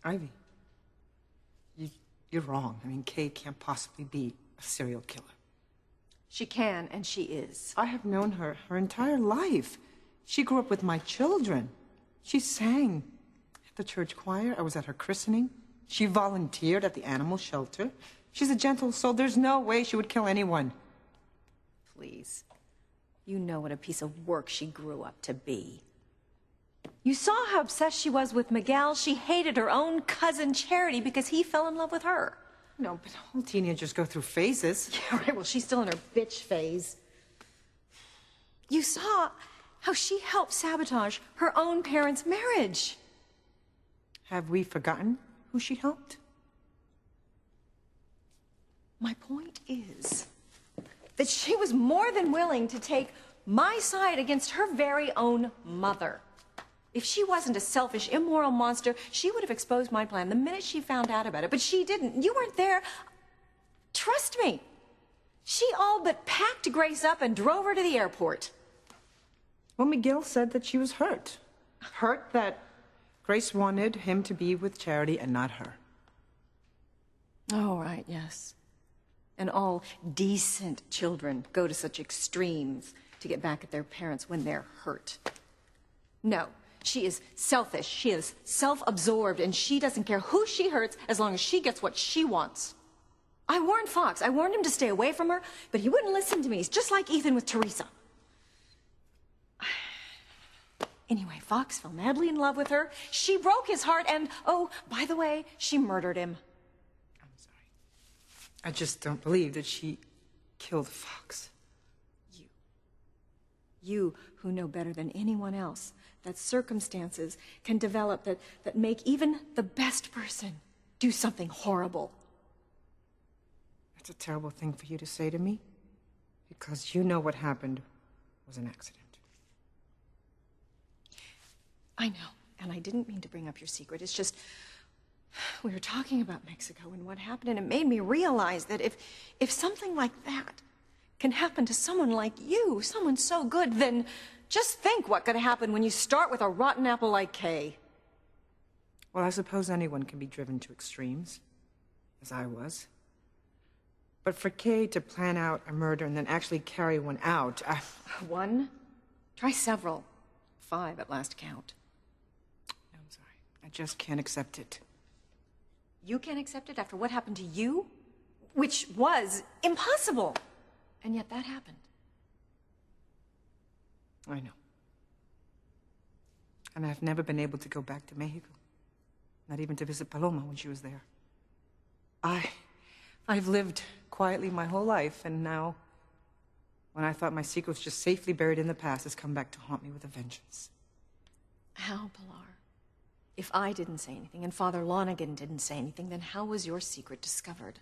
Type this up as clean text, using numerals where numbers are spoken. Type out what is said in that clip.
Ivy, you're wrong. I mean, Kay can't possibly be a serial killer. She can, and she is. I have known her entire life. She grew up with my children. She sang at the church choir. I was at her christening. She volunteered at the animal shelter. She's a gentle soul. There's no way she would kill anyone. Please. You know what a piece of work she grew up to be. You saw how obsessed she was with Miguel. She hated her own cousin Charity because he fell in love with her. No, but all teenagers go through phases. Yeah, right. Well, she's still in her bitch phase. You saw how she helped sabotage her own parents' marriage. Have we forgotten who she helped? My point is that she was more than willing to take my side against her very own mother. If she wasn't a selfish, immoral monster, she would have exposed my plan the minute she found out about it. But she didn't. You weren't there. Trust me. She all but packed Grace up and drove her to the airport. Well, Miguel said that she was hurt. Hurt that Grace wanted him to be with Charity and not her. Oh, right, yes. And all decent children go to such extremes to get back at their parents when they're hurt. No, she is selfish, she is self-absorbed, and she doesn't care who she hurts as long as she gets what she wants. I warned Fox, I warned him to stay away from her, but he wouldn't listen to me. He's just like Ethan with Teresa. Anyway, Fox fell madly in love with her. She broke his heart, and, oh, by the way, she murdered him. I'm sorry. I just don't believe that she killed Fox. You who know better than anyone else that circumstances can develop that make even the best person do something horrible. That's a terrible thing for you to say to me, because you know what happened was an accident. I know, and I didn't mean to bring up your secret. It's just, we were talking about Mexico and what happened, and it made me realize that if something like that can happen to someone like you, someone so good, then just think what could happen when you start with a rotten apple like Kay. Well, I suppose anyone can be driven to extremes, as I was. But for Kay to plan out a murder and then actually carry one out, One? Try several. 5 at last count. I'm sorry. I just can't accept it. You can't accept it after what happened to you? Which was impossible. And yet that happened. I know. And I've never been able to go back to Mexico. Not even to visit Paloma when she was there. I've lived quietly my whole life, and now, when I thought my secret was just safely buried in the past, it's come back to haunt me with a vengeance. How, Pilar? If I didn't say anything and Father Lonergan didn't say anything, then how was your secret discovered?